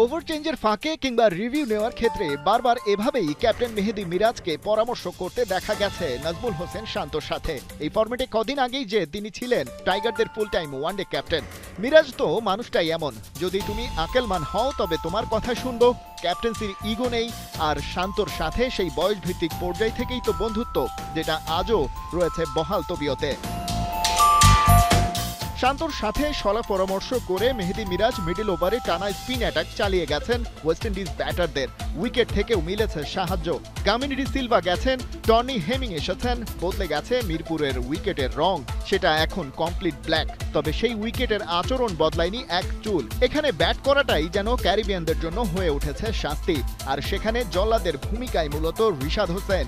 Over চেঞ্জের ফাঁকে কিংবা রিভিউ নেওয়ার ক্ষেত্রে বারবার এভাবেই ক্যাপ্টেন মেহেদী মিরাজকে পরামর্শ করতে দেখা গেছে নাজমুল হোসেন শান্তর সাথে। এই ফরম্যাটে কদিন আগেই যে তিনি ছিলেন টাইগারদের full time one day captain. Miraz তো মানুষটাই এমন, যদি তুমি আকেলমান হও তবে তোমার কথা শুনবো। ক্যাপ্টেন্সির ইগো নেই, আর শান্তর সাথে সেই বয়সভিত্তিক পর্যায় থেকেই তো বন্ধুত্ব, যেটা আজও রয়েছে বহাল তবিয়তে। শান্তর সাথে সলা পরামর্শ করে মেহেদী মিরাজ মিডল ওভারে টানা স্পিন অ্যাটাক চালিয়ে গেছেন ওয়েস্ট ইন্ডিজ ব্যাটারদের। উইকেট থেকেও মিলেছে সাহায্য। কামিনী ডি সিলভা গেছেন, টনি হেমিং এসেছেন, বদলে গেছে মিরপুরের উইকেটের রং, সেটা এখন কমপ্লিট ব্ল্যাক। তবে সেই উইকেটের আচরণ বদলায়নি এক চুল। এখানে ব্যাট করাটাই যেন ক্যারিবিয়ানদের জন্য হয়ে উঠেছে শাস্তি, আর সেখানে জল্লাদের ভূমিকায় মূলত রিশাদ হোসেন।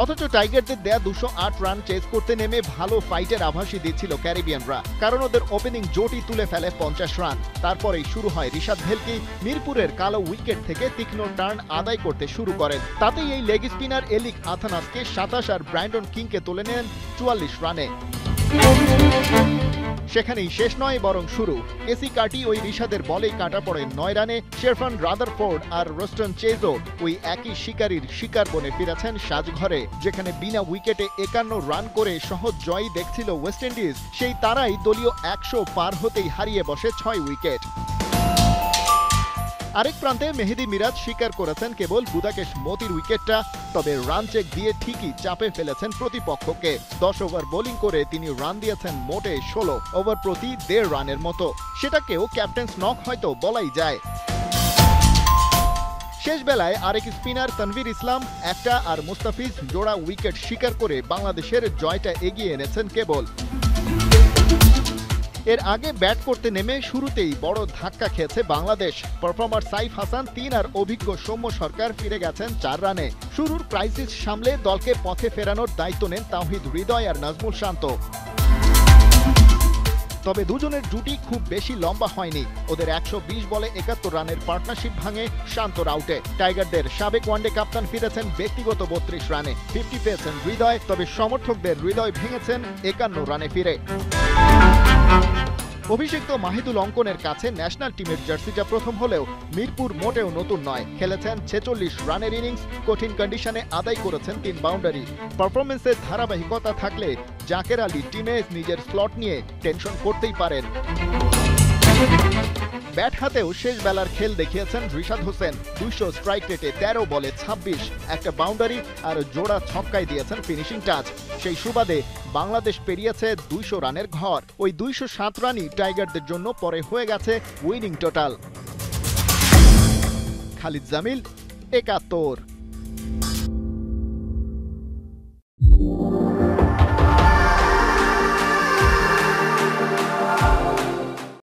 অথচ টাইগারদের দেয়া 208 রান চেজ করতে নেমে ভালো ফাইটের আভাসই দিচ্ছিল ক্যারিবিয়ানরা, কারণ ওদের ওপেনিং জোটই তুলে ফেলে 50 রান। তারপরেই শুরু হয় রিশাদ ভেলকি মিরপুরের কালো উইকেট থেকে তীক্ষ্ণ টার্ন আদায় করতে শুরু করেন। তাতেই এই লেগ স্পিনার এলিক আথানাসকে 27 আর ব্র্যান্ডন কিংকে তুলে নেন 44 রানে। সেখানেই শেষ নয়, বরং শুরু। এসি কাটি ওই রিশাদের বলেই কাটা পড়ে 9 রানে। শেরফান রাদারফোর্ড আর রোস্টন চেজো ওই একই শিকারীর শিকার বনে ফিরেছেন সাজঘরে, যেখানে বিনা উইকেটে 51 রান করে সহজ জয়ই দেখছিল ওয়েস্ট ইন্ডিজ। সেই তারাই দলীয় 100 পার হতেই হারিয়ে বসে 6 উইকেট। আরেক প্রান্তে মেহেদী মিরাজ স্বীকার করেছেন কেবল গুদাকেশ মোতির উইকেটটা, তবে রান চেক দিয়ে ঠিকই চাপে ফেলেছেন প্রতিপক্ষকে। 10 ওভার বোলিং করে তিনি রান দিয়েছেন মোটে 16, ওভার প্রতি 1.5 রানের মতো। সেটাকেও ক্যাপ্টেন্স নক হয়তো বলাই যায়। শেষ বেলায় আরেক স্পিনার তানভীর ইসলাম একটা আর মুস্তাফিজ জোড়া উইকেট শিকার করে বাংলাদেশের জয়টা এগিয়ে এনেছেন কেবল। এর আগে ব্যাট করতে নেমে শুরুতেই বড় ধাক্কা খেয়েছে বাংলাদেশ। পারফর্মার সাইফ হাসান 3 আর অভিজ্ঞ সৌম্য সরকার ফিরে গেছেন 4 রানে। শুরুর ক্রাইসিস সামলে দলকে পথে ফেরানোর দায়িত্ব নেন তাওহিদ হৃদয় আর নাজমুল শান্ত। তবে দুজনের জুটি খুব বেশি লম্বা হয়নি। ওদের 120 বলে 71 রানের পার্টনারশিপ ভাঙে শান্তর আউটে। টাইগারদের সাবেক ওয়ানডে কাপ্তান ফিরেছেন ব্যক্তিগত 32 রানে। 50 পেয়েছেন হৃদয়, তবে সমর্থকদের হৃদয় ভেঙেছেন 51 রানে ফিরে। অভিষিক্ত মাহিদুল অঙ্কনের কাছে ন্যাশনাল টিমের জার্সিটা প্রথম হলেও মিরপুর মোটেও নতুন নয়। খেলেছেন 46 রানের ইনিংস, কঠিন কন্ডিশনে আদায় করেছেন 3 বাউন্ডারি। পারফরমেন্সের ধারাবাহিকতা থাকলে জাকের আলী টিমে নিজের স্লট নিয়ে টেনশন করতেই পারেন। ব্যাট হাতেও শেষ বেলার খেল দেখিয়েছেন রিশাদ হোসেন। 200 স্ট্রাইক রেটে 13 বলে 26, একটা বাউন্ডারি আর জোড়া ছক্কায় দিয়েছেন ফিনিশিং টাচ। সেই সুবাদে বাংলাদেশ পেরিয়েছে 200 রানের ঘর। ওই 207 রানই টাইগারদের জন্য পরে হয়ে গেছে উইনিং টোটাল। খালিদ জামিল, 71।